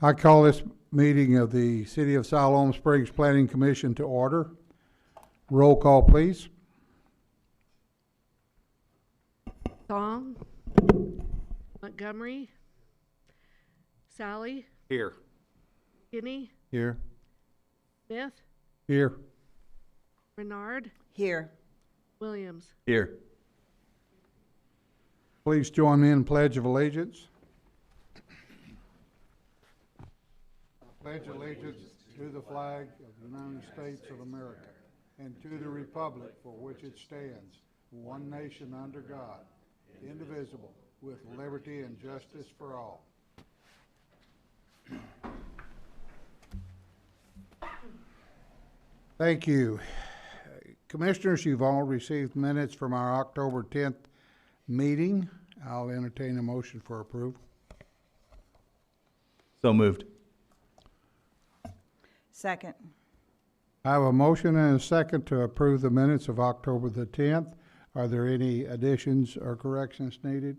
I call this meeting of the City of Siloam Springs Planning Commission to order. Roll call, please. Song, Montgomery, Sally, Here. Kinney, Here. Smith, Here. Renard, Here. Williams. Here. Please join me in Pledge of Allegiance. I pledge allegiance to the flag of the United States of America and to the republic for which it stands, one nation under God, indivisible, with liberty and justice for all. Thank you. Commissioners, you've all received minutes from our October 10th meeting. I'll entertain a motion for approval. So moved. Second. I have a motion and a second to approve the minutes of October the 10th. Are there any additions or corrections needed?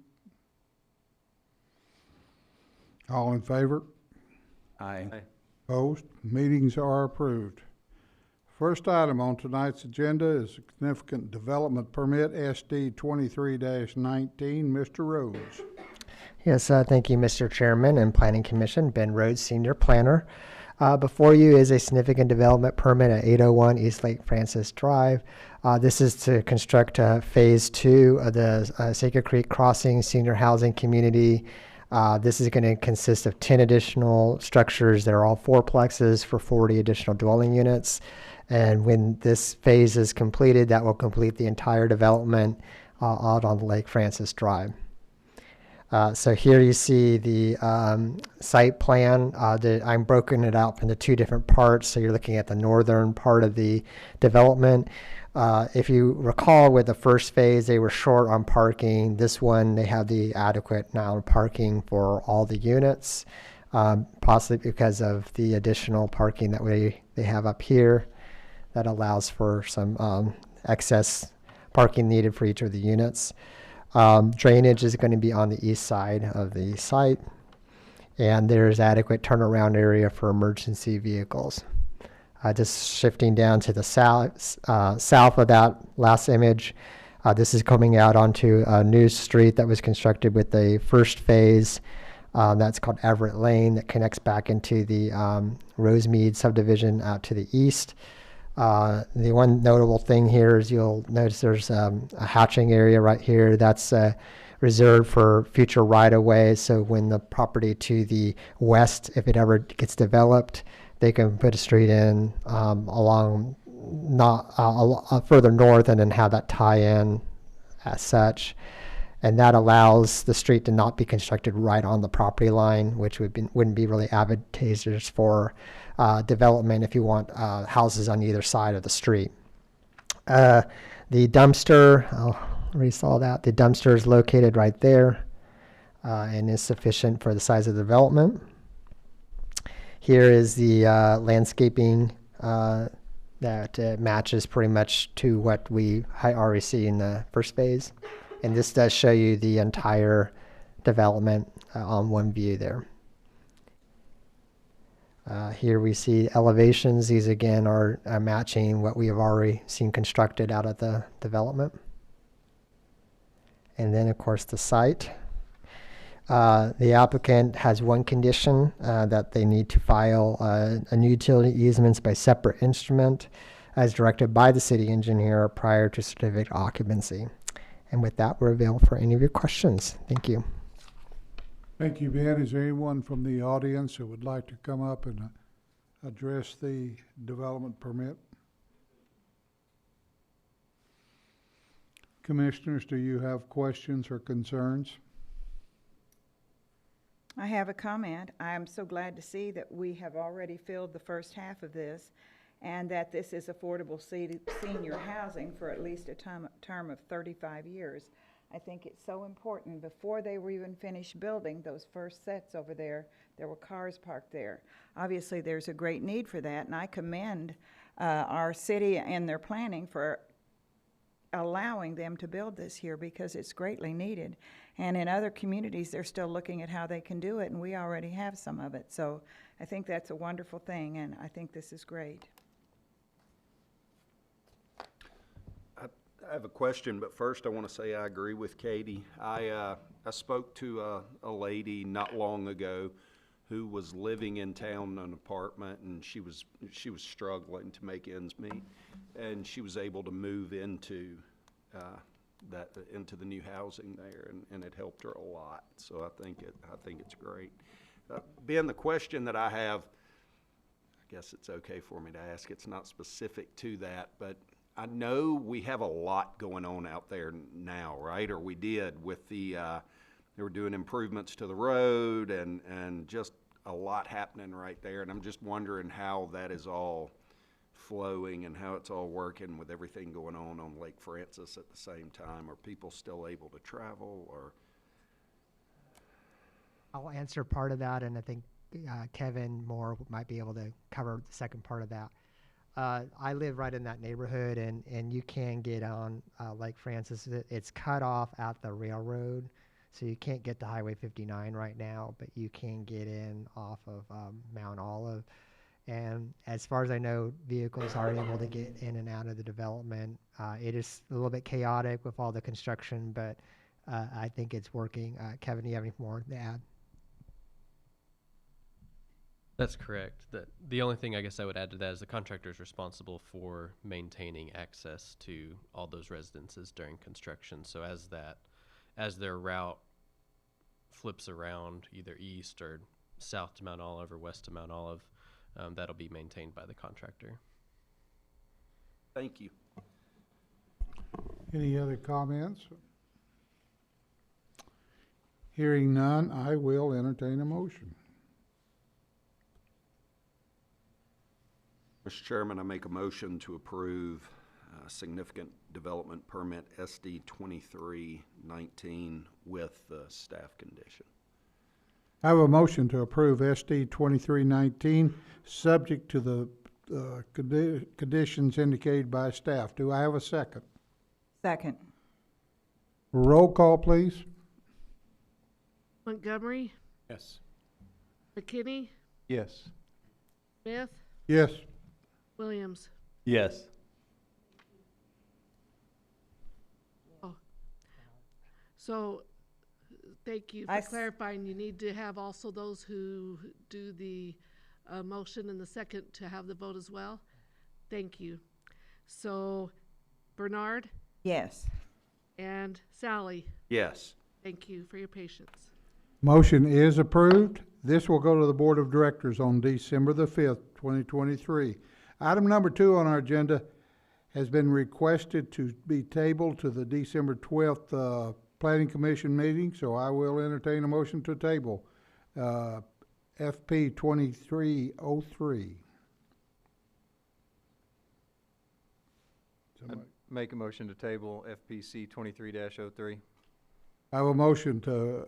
All in favor? Aye. Opposed? Meetings are approved. First item on tonight's agenda is a significant development permit, SD 23-19. Mr. Rhoads. Yes, thank you, Mr. Chairman and Planning Commission. Ben Rhoads, Senior Planner. Before you is a significant development permit at 801 East Lake Francis Drive. This is to construct Phase 2 of the Sacred Creek Crossing Senior Housing Community. This is going to consist of 10 additional structures that are all fourplexes for 40 additional dwelling units. And when this phase is completed, that will complete the entire development out on Lake Francis Drive. So here you see the site plan. I'm broken it out into two different parts. So you're looking at the northern part of the development. If you recall, with the first phase, they were short on parking. This one, they have the adequate now parking for all the units, possibly because of the additional parking that they have up here. That allows for some excess parking needed for each of the units. Drainage is going to be on the east side of the site, and there's adequate turnaround area for emergency vehicles. Just shifting down to the south of that last image, this is coming out onto a new street that was constructed with the first phase. That's called Everett Lane, that connects back into the Rosemead subdivision out to the east. The one notable thing here is you'll notice there's a hatching area right here that's reserved for future right-of-way. So when the property to the west, if it ever gets developed, they can put a street in along further north and then have that tie-in as such. And that allows the street to not be constructed right on the property line, which wouldn't be really advantageous for development if you want houses on either side of the street. The dumpster, I'll resaw that. The dumpster is located right there and is sufficient for the size of the development. Here is the landscaping that matches pretty much to what we already see in the first phase. And this does show you the entire development on one view there. Here we see elevations. These again are matching what we have already seen constructed out of the development. And then of course the site. The applicant has one condition that they need to file a new utility easements by separate instrument as directed by the city engineer prior to certificate occupancy. And with that, we're available for any of your questions. Thank you. Thank you, Ben. Is there anyone from the audience who would like to come up and address the development permit? Commissioners, do you have questions or concerns? I have a comment. I'm so glad to see that we have already filled the first half of this and that this is affordable senior housing for at least a term of 35 years. I think it's so important. Before they were even finished building those first sets over there were cars parked there. Obviously, there's a great need for that, and I commend our city and their planning for allowing them to build this here because it's greatly needed. And in other communities, they're still looking at how they can do it, and we already have some of it. So I think that's a wonderful thing, and I think this is great. I have a question, but first I want to say I agree with Katie. I spoke to a lady not long ago who was living in town in an apartment, and she was struggling to make ends meet, and she was able to move into the new housing there, and it helped her a lot. So I think it's great. Ben, the question that I have, I guess it's okay for me to ask. It's not specific to that, but I know we have a lot going on out there now, right? Or we did with they were doing improvements to the road and just a lot happening right there. And I'm just wondering how that is all flowing and how it's all working with everything going on Lake Francis at the same time. Are people still able to travel, or? I'll answer part of that, and I think Kevin Moore might be able to cover the second part of that. I live right in that neighborhood, and you can get on Lake Francis. It's cut off at the railroad, so you can't get to Highway 59 right now, but you can get in off of Mount Olive. And as far as I know, vehicles are able to get in and out of the development. It is a little bit chaotic with all the construction, but I think it's working. Kevin, do you have any more to add? That's correct. The only thing I guess I would add to that is the contractor is responsible for maintaining access to all those residences during construction. So as their route flips around either east or south to Mount Olive or west to Mount Olive, that'll be maintained by the contractor. Thank you. Any other comments? Hearing none, I will entertain a motion. Mr. Chairman, I make a motion to approve significant development permit SD 2319 with the staff condition. I have a motion to approve SD 2319, subject to the conditions indicated by staff. Do I have a second? Second. Roll call, please. Montgomery, Yes. McKinney, Yes. Smith, Yes. Williams. Yes. So, thank you I for s- clarifying. You need to have also those who do the motion and the second to have the vote as well. Thank you. So, Bernard Yes. and Sally, Yes. thank you for your patience. Motion is approved. This will go to the Board of Directors on December the 5th, 2023. Item number 2 on our agenda has been requested to be tabled to the December 12th Planning Commission meeting, so I will entertain a motion to table FP 2303. Make a motion to table FPC 23-03. I have a motion to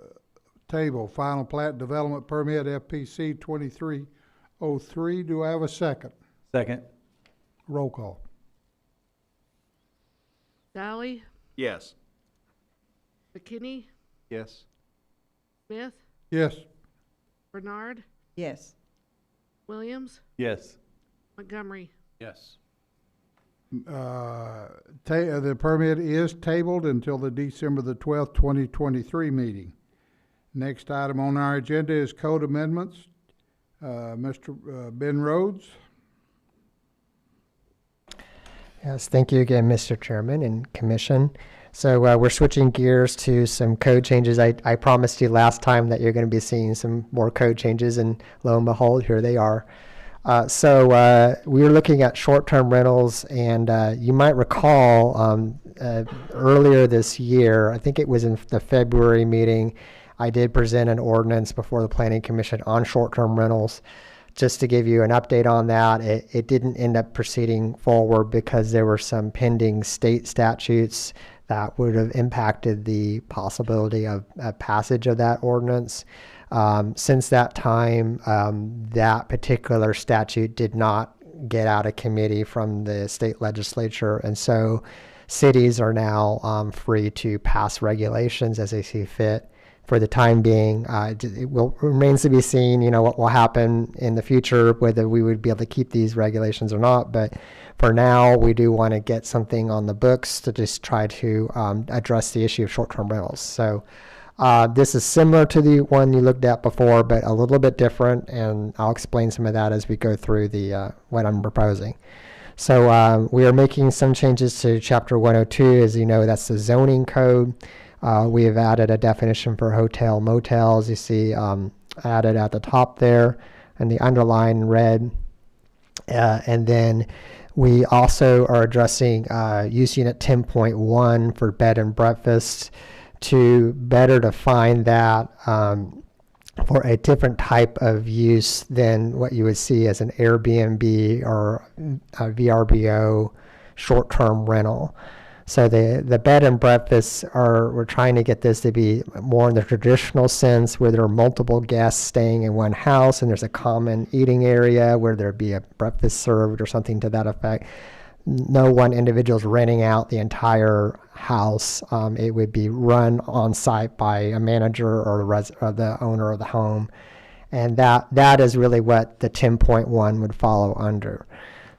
table final plat development permit FPC 2303. Do I have a second? Second. Roll call. Sally, Yes. McKinney, Yes. Smith, Yes. Bernard, Yes. Williams, Yes. Montgomery. Yes. The permit is tabled until the December the 12th, 2023 meeting. Next item on our agenda is code amendments. Mr. Ben Rhoads. Yes, thank you again, Mr. Chairman and Commission. So we're switching gears to some code changes. I promised you last time that you're going to be seeing some more code changes, and lo and behold, here they are. We were looking at short-term rentals, and you might recall earlier this year, I think it was in the February meeting, I did present an ordinance before the Planning Commission on short-term rentals. Just to give you an update on that, it didn't end up proceeding forward because there were some pending state statutes that would have impacted the possibility of passage of that ordinance. Since that time, that particular statute did not get out of committee from the state legislature, and so cities are now free to pass regulations as they see fit. For the time being, remains to be seen, what will happen in the future, whether we would be able to keep these regulations or not. But for now, we do want to get something on the books to just try to address the issue of short-term rentals. So this is similar to the one you looked at before, but a little bit different, and I'll explain some of that as we go through the what I'm proposing. So we are making some changes to Chapter 102. As you know, that's the zoning code. We have added a definition for hotel motels. You see added at the top there and the underline red. And then we also are addressing use unit 10.1 for bed and breakfast to better define that for a different type of use than what you would see as an Airbnb or a VRBO short-term rental. So the bed and breakfasts we're trying to get this to be more in the traditional sense where there are multiple guests staying in one house and there's a common eating area where there'd be a breakfast served or something to that effect. No one individual is renting out the entire house. It would be run on site by a manager or the owner of the home. And that is really what the 10.1 would follow under.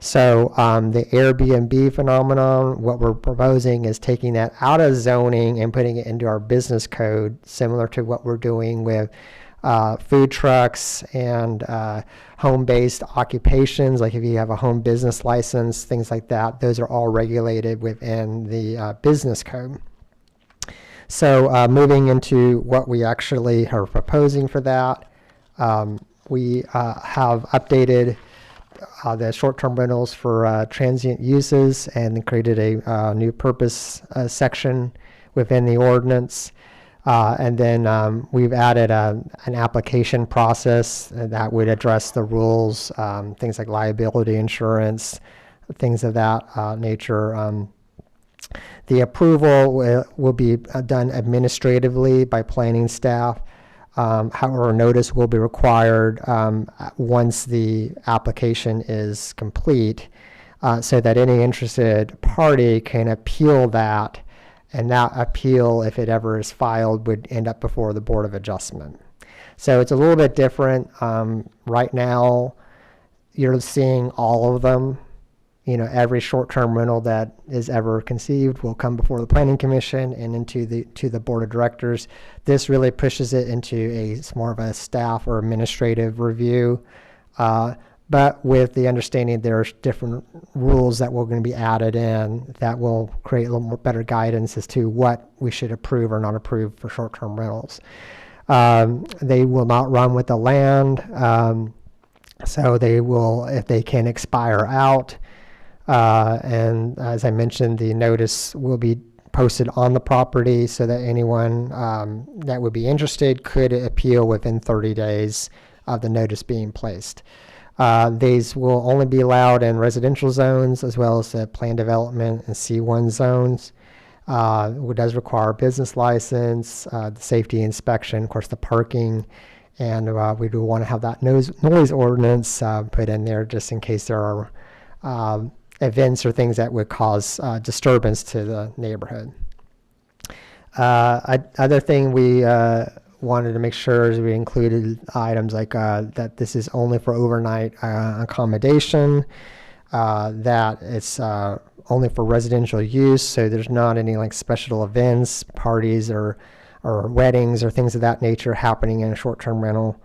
So the Airbnb phenomenon, what we're proposing is taking that out of zoning and putting it into our business code, similar to what we're doing with food trucks and home-based occupations, like if you have a home business license, things like that. Those are all regulated within the business code. So moving into what we actually are proposing for that, we have updated the short-term rentals for transient uses and created a new purpose section within the ordinance. And then we've added an application process that would address the rules, things like liability insurance, things of that nature. The approval will be done administratively by planning staff. However, notice will be required once the application is complete so that any interested party can appeal that, and that appeal, if it ever is filed, would end up before the Board of Adjustment. So it's a little bit different. Right now, you're seeing all of them. Every short-term rental that is ever conceived will come before the Planning Commission and into the Board of Directors. This really pushes it into more of a staff or administrative review, but with the understanding there's different rules that will going to be added in that will create a little more better guidance as to what we should approve or not approve for short-term rentals. They will not run with the land, so they will, if they can, expire out. And as I mentioned, the notice will be posted on the property so that anyone that would be interested could appeal within 30 days of the notice being placed. These will only be allowed in residential zones as well as the planned development and C1 zones. It does require a business license, the safety inspection, of course the parking, and we do want to have that noise ordinance put in there just in case there are events or things that would cause disturbance to the neighborhood. Other thing we wanted to make sure is we included items like that this is only for overnight accommodation, that it's only for residential use, so there's not any like special events, parties, or weddings or things of that nature happening in a short-term rental.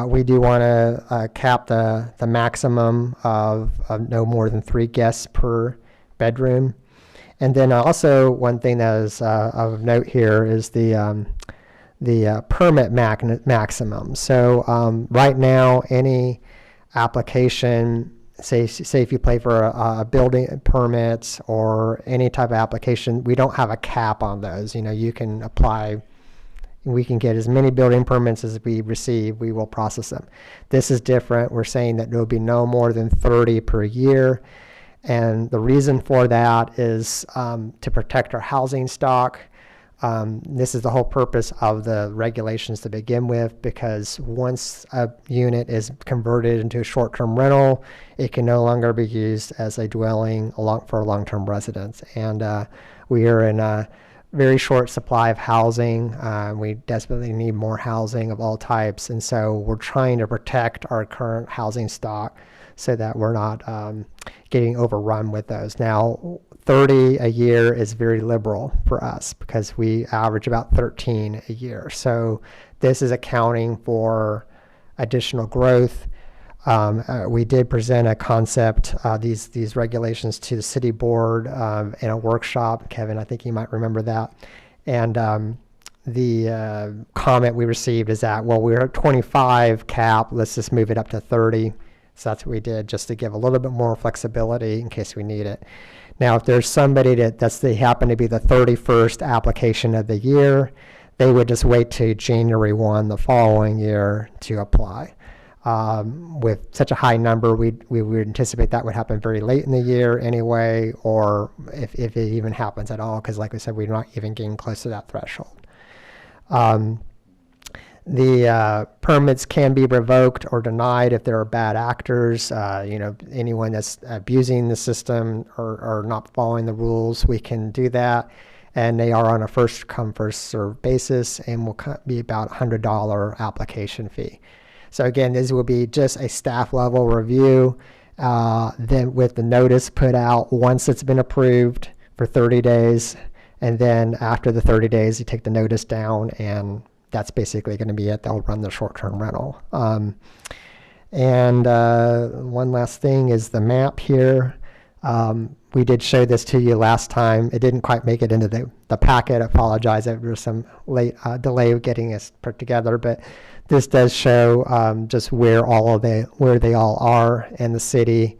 We do want to cap the maximum of no more than 3 guests per bedroom. And then also one thing that is of note here is the permit maximum. So right now, any application, say if you apply for a building permit or any type of application, we don't have a cap on those. You can apply. We can get as many building permits as we receive. We will process them. This is different. We're saying that there will be no more than 30 per year. And the reason for that is to protect our housing stock. This is the whole purpose of the regulations to begin with, because once a unit is converted into a short-term rental, it can no longer be used as a dwelling for long-term residence. And we are in a very short supply of housing. We desperately need more housing of all types. And so we're trying to protect our current housing stock so that we're not getting overrun with those. Now, 30 a year is very liberal for us because we average about 13 a year. So this is accounting for additional growth. We did present a concept, these regulations to the city board in a workshop. Kevin, I think you might remember that. And the comment we received is that, well, we're at 25 cap, let's just move it up to 30. So that's what we did, just to give a little bit more flexibility in case we need it. Now, if there's somebody they happen to be the 31st application of the year, they would just wait till January 1 the following year to apply. With such a high number, we would anticipate that would happen very late in the year anyway, or if it even happens at all, because like we said, we're not even getting close to that threshold. The permits can be revoked or denied if there are bad actors. Anyone that's abusing the system or not following the rules, we can do that. And they are on a first come, first served basis and will be about $100 application fee. So again, this will be just a staff level review. Then with the notice put out once it's been approved for 30 days. And then after the 30 days, you take the notice down, and that's basically going to be it. They'll run the short-term rental. And one last thing is the map here. We did show this to you last time. It didn't quite make it into the packet. I apologize. There was some late delay of getting us put together, but this does show just where they all are in the city.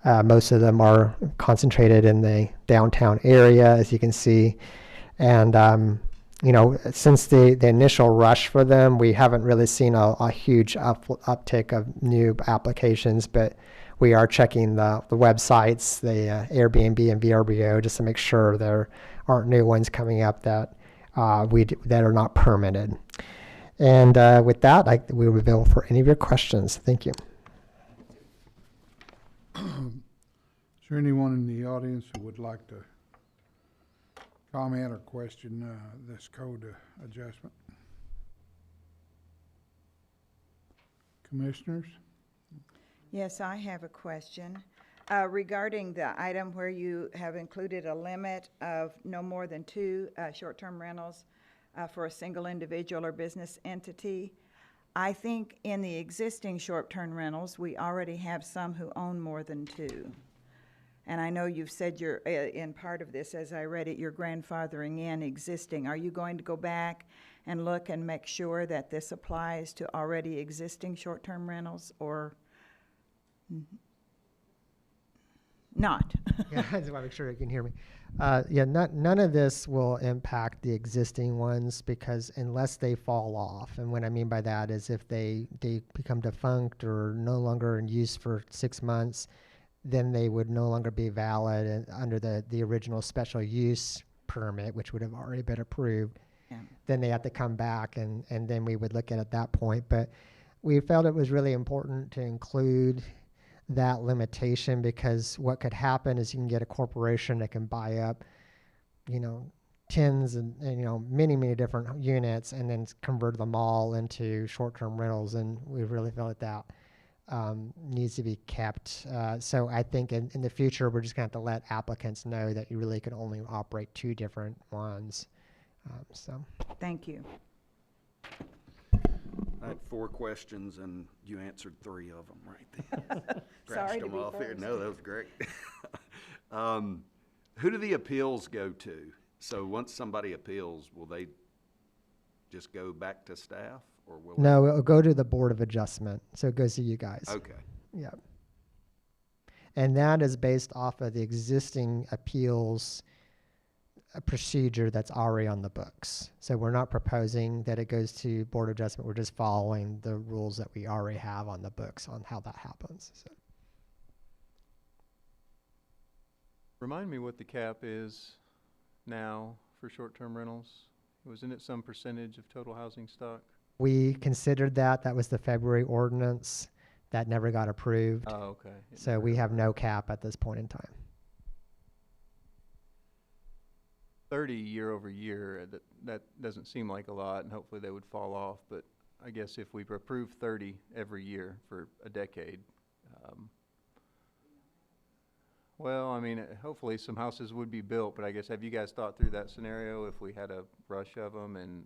Most of them are concentrated in the downtown area, as you can see. And since the initial rush for them, we haven't really seen a huge uptick of new applications, but we are checking the websites, the Airbnb and VRBO, just to make sure there aren't new ones coming up that that are not permitted. And with that, we will be available for any of your questions. Thank you. Is there anyone in the audience who would like to comment or question this code adjustment? Commissioners? Yes, I have a question regarding the item where you have included a limit of no more than 2 short-term rentals for a single individual or business entity. I think in the existing short-term rentals, we already have some who own more than 2. And I know you've said you're, in part of this, as I read it, you're grandfathering in existing. Are you going to go back and look and make sure that this applies to already existing short-term rentals, or not? Yeah, I just want to make sure you can hear me. None of this will impact the existing ones, because unless they fall off, and what I mean by that is if they become defunct or no longer in use for 6 months, then they would no longer be valid and under the original special use permit, which would have already been approved. Yeah. Then they have to come back, and then we would look at that point. But we felt it was really important to include that limitation, because what could happen is you can get a corporation that can buy up, tens and many different units and then convert them all into short-term rentals, and we really felt that needs to be kept. So I think in the future, we're just going to have to let applicants know that you really can only operate 2 different ones. Thank you. I had 4 questions, and you answered 3 of them right then. Sorry to them be off here. first. No, that was great. Who do the appeals go to? So once somebody appeals, will they just go back to staff, or will No, it'll go to the Board of Adjustment, so it goes to you guys. Okay. Yeah. And that is based off of the existing appeals procedure that's already on the books. So we're not proposing that it goes to Board of Adjustment. We're just following the rules that we already have on the books on how that happens. So. Remind me what the cap is now for short-term rentals? Wasn't it some percentage of total housing stock? We considered that. That was the February ordinance. That never got approved. Oh, okay. So we have no cap at this point in time. 30 year over year, that doesn't seem like a lot, and hopefully they would fall off, but I guess if we approve 30 every year for a decade, well, I mean, hopefully some houses would be built, but I guess, have you guys thought through that scenario if we had a rush of them and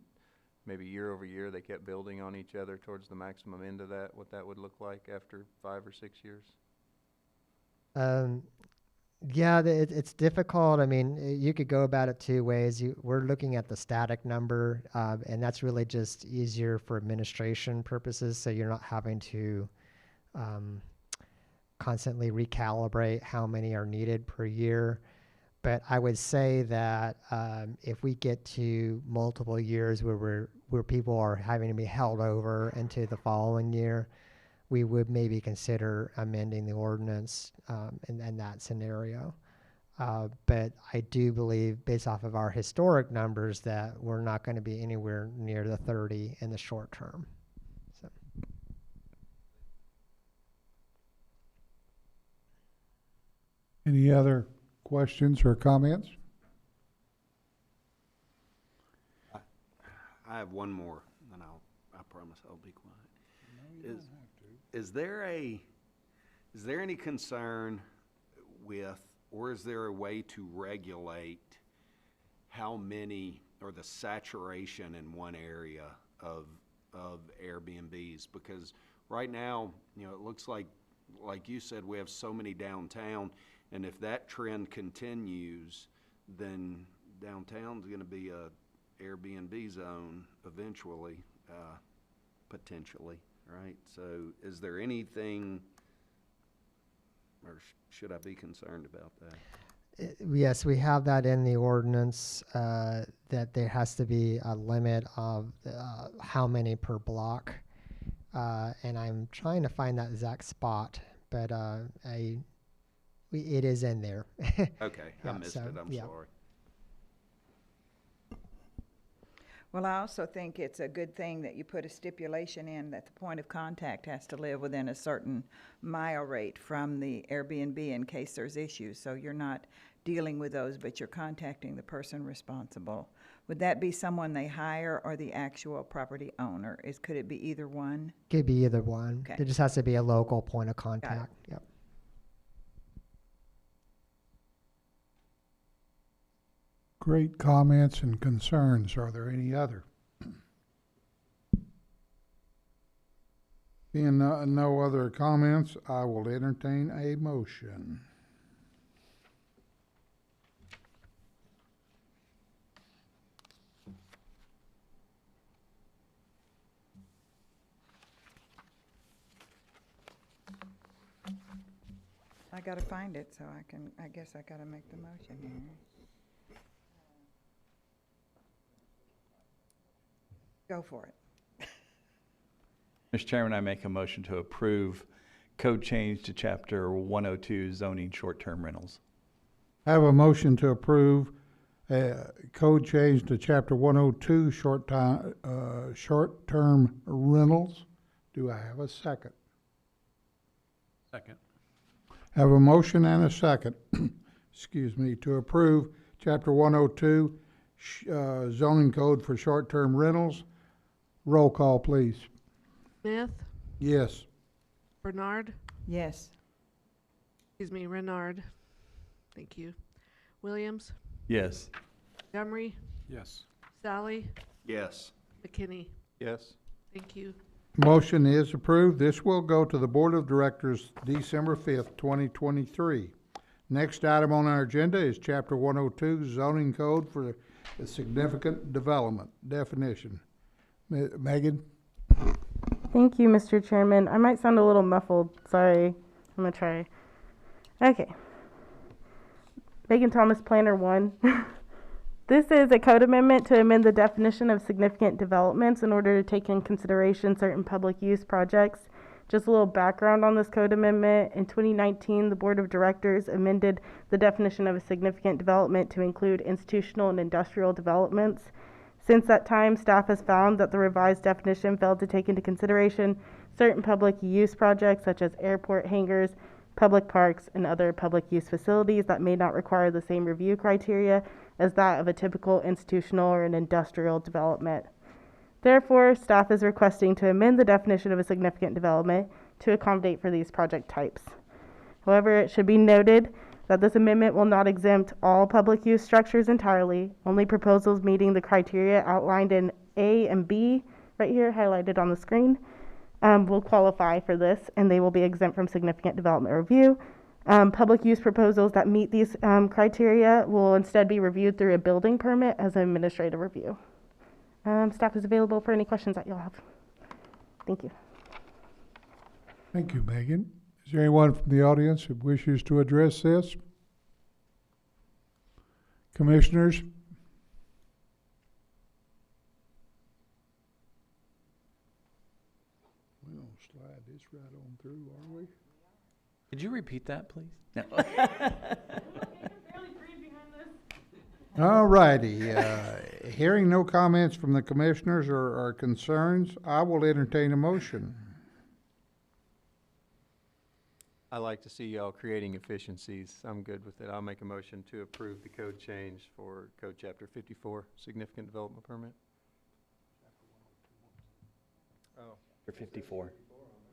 maybe year over year they kept building on each other towards the maximum end of that, what that would look like after 5 or 6 years? Yeah, it's difficult. I mean, you could go about it two ways. We're looking at the static number, and that's really just easier for administration purposes, so you're not having to constantly recalibrate how many are needed per year. But I would say that if we get to multiple years where people are having to be held over into the following year, we would maybe consider amending the ordinance in that scenario. But I do believe, based off of our historic numbers, that we're not going to be anywhere near the 30 in the short term. So. Any other questions or comments? I have one more, and I promise I'll be quiet. Is there any concern with, or is there a way to regulate how many, or the saturation in one area of Airbnbs? Because right now, it looks like you said, we have so many downtown, and if that trend continues, then downtown's going to be a Airbnb zone eventually, potentially, right? So is there anything, or should I be concerned about that? Yes, we have that in the ordinance, that there has to be a limit of how many per block. And I'm trying to find that exact spot, but it is in there. Okay, I missed it, I'm sorry. Well, I also think it's a good thing that you put a stipulation in that the point of contact has to live within a certain mile rate from the Airbnb in case there's issues. So you're not dealing with those, but you're contacting the person responsible. Would that be someone they hire or the actual property owner? Could it be either one? Could be either one. Okay. There just has to be a local point of contact. Yep. Great comments and concerns. Are there any other? Being no other comments, I will entertain a motion. I gotta find it, so I guess I gotta make the motion here. Go for it. Mr. Chairman, I make a motion to approve code change to Chapter 102 zoning short-term rentals. I have a motion to approve code change to Chapter 102 short-term rentals. Do I have a second? Second. I have a motion and a second, excuse me, to approve Chapter 102 zoning code for short-term rentals. Roll call, please. Smith, Yes. Bernard, Yes. Renard. Thank you. Williams, Yes. Montgomery, Yes. Sally, Yes. McKinney. Yes. Thank you. Motion is approved. This will go to the Board of Directors December 5th, 2023. Next item on our agenda is Chapter 102 zoning code for a significant development definition. Megan? Thank you, Mr. Chairman. I might sound a little muffled. Sorry. I'm going to try. Okay. Megan Thomas, Planner 1. This is a code amendment to amend the definition of significant developments in order to take in consideration certain public use projects. Just a little background on this code amendment. In 2019, the Board of Directors amended the definition of a significant development to include institutional and industrial developments. Since that time, staff has found that the revised definition failed to take into consideration certain public use projects such as airport hangars, public parks, and other public use facilities that may not require the same review criteria as that of a typical institutional or an industrial development. Therefore, staff is requesting to amend the definition of a significant development to accommodate for these project types. However, it should be noted that this amendment will not exempt all public use structures entirely. Only proposals meeting the criteria outlined in A and B, right here highlighted on the screen, will qualify for this, and they will be exempt from significant development review. Public use proposals that meet these criteria will instead be reviewed through a building permit as an administrative review. Staff is available for any questions that you'll have. Thank you. Thank you, Megan. Is there anyone from the audience who wishes to address this? Commissioners? We're going to slide this right on through, are we? Could you repeat that, please? No. All righty. Hearing no comments from the commissioners or concerns, I will entertain a motion. I like to see y'all creating efficiencies. I'm good with it. I'll make a motion to approve the code change for Code Chapter 54, Significant Development Permit. For 54.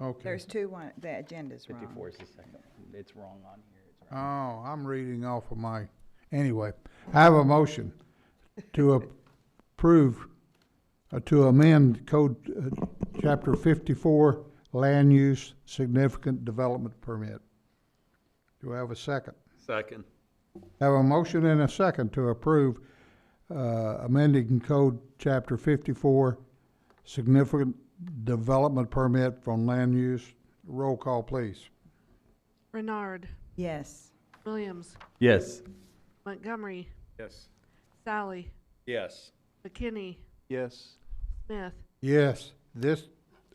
Okay. There's two, the agenda's wrong. 54 is the second. It's wrong on here. It's wrong. Oh, I'm reading off of my, anyway. I have a motion to approve, to amend Code Chapter 54, Land Use Significant Development Permit. Do I have a second? Second. I have a motion and a second to approve amending Code Chapter 54, Significant Development Permit from Land Use. Roll call, please. Renard, Yes. Williams, Yes. Montgomery, Yes. Sally, Yes. McKinney, Yes. Smith. Yes, this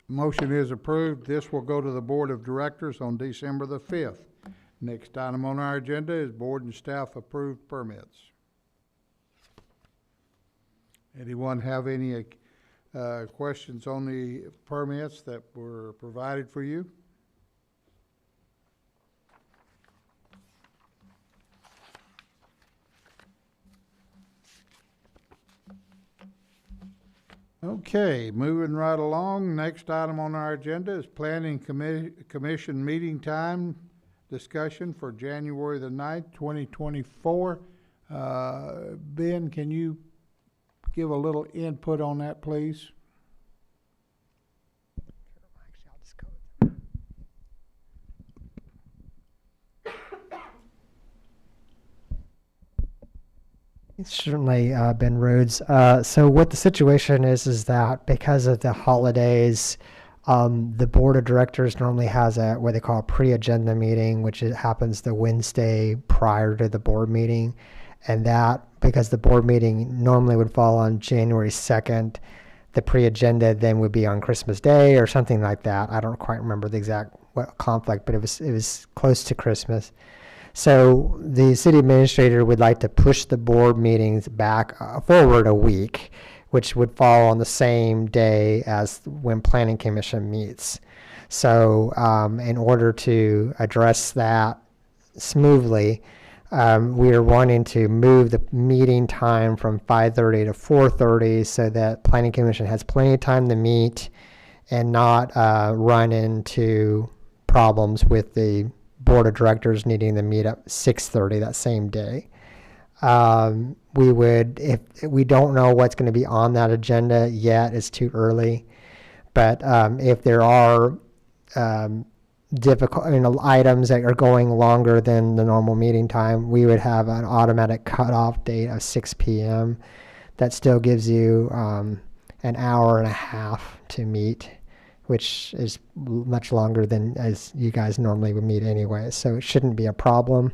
motion is approved. This will go to the Board of Directors on December the 5th. Next item on our agenda is board and staff approved permits. Anyone have any questions on the permits that were provided for you? Okay, moving right along. Next item on our agenda is Planning Commission meeting time discussion for January the 9th, 2024. Ben, can you give a little input on that, please? Certainly, Ben Rhoads. So what the situation is that because of the holidays, the board of directors normally has what they call a pre-agenda meeting, which happens the Wednesday prior to the board meeting. And that, because the board meeting normally would fall on January 2nd, the pre-agenda then would be on Christmas Day or something like that. I don't quite remember the exact conflict, but it was close to Christmas. So the city administrator would like to push the board meetings back forward a week, which would fall on the same day as when Planning Commission meets. So in order to address that smoothly, we are wanting to move the meeting time from 5:30 to 4:30 so that Planning Commission has plenty of time to meet and not run into problems with the board of directors needing to meet at 6:30 that same day. We would, if we don't know what's going to be on that agenda yet, it's too early. But if there are difficult, items that are going longer than the normal meeting time, we would have an automatic cutoff date of 6 p.m. That still gives you an hour and a half to meet, which is much longer than as you guys normally would meet anyway. So it shouldn't be a problem.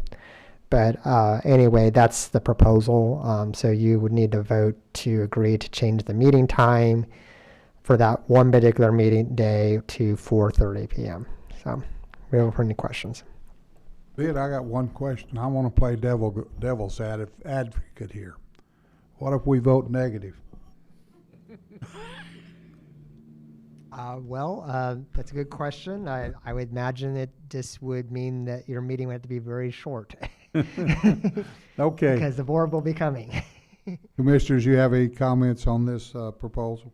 But anyway, that's the proposal. So you would need to vote to agree to change the meeting time for that one particular meeting day to 4:30 p.m. So we don't have any questions. Ben, I got one question. I want to play devil's advocate here. What if we vote negative? That's a good question. I would imagine it just would mean that your meeting would have to be very short. Okay. Because the board will be coming. Commissioners, you have any comments on this proposal?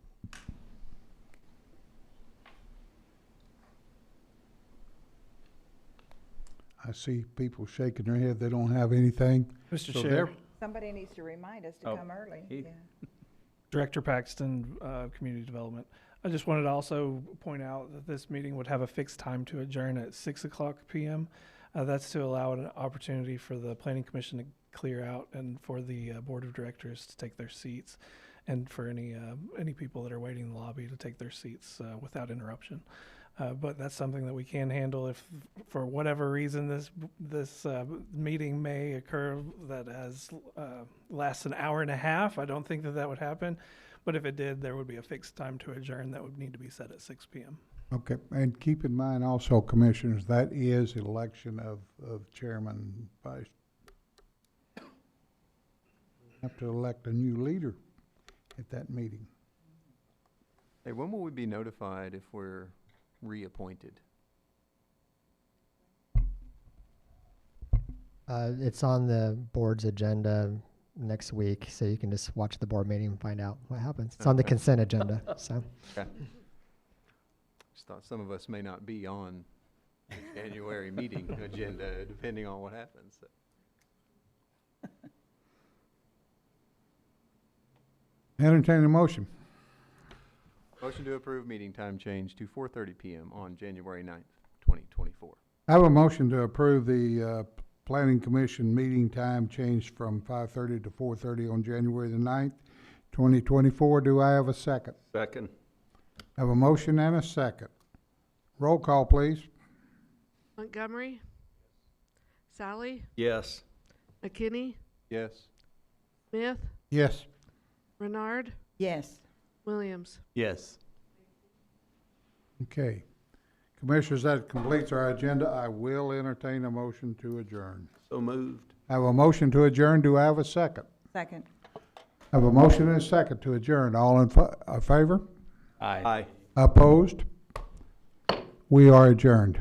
I see people shaking their head. They don't have anything. Mr. So Chair, they're- Somebody needs to remind us to Oh, come early. he- Yeah. Director Paxton, Community Development. I just wanted to also point out that this meeting would have a fixed time to adjourn at 6:00 p.m. That's to allow an opportunity for the Planning Commission to clear out and for the Board of Directors to take their seats, and for any people that are waiting in the lobby to take their seats without interruption. But that's something that we can handle if, for whatever reason, this meeting may occur that lasts an hour and a half. I don't think that would happen, but if it did, there would be a fixed time to adjourn that would need to be set at 6 p.m. Okay, and keep in mind also, Commissioners, that is election of chairman, vice. Have to elect a new leader at that meeting. Hey, when will we be notified if we're reappointed? It's on the board's agenda next week, so you can just watch the board meeting and find out what happens. It's on the Okay. consent agenda, so. Okay. Just thought some of us may not be on the January meeting agenda, depending on what happens. So. Entertain a motion. Motion to approve meeting time change to 4:30 p.m. on January 9th, 2024. I have a motion to approve the Planning Commission meeting time changed from 5:30 to 4:30 on January the 9th, 2024. Do I have a second? Second. I have a motion and a second. Roll call, please. Montgomery, Sally, Yes. McKinney, Yes. Smith, Yes. Renard, Yes. Williams. Yes. Okay. Commissioners, that completes our agenda. I will entertain a motion to adjourn. So moved. I have a motion to adjourn. Do I have a second? Second. I have a motion and a second to adjourn. All in favor? Aye. Aye. Opposed? We are adjourned.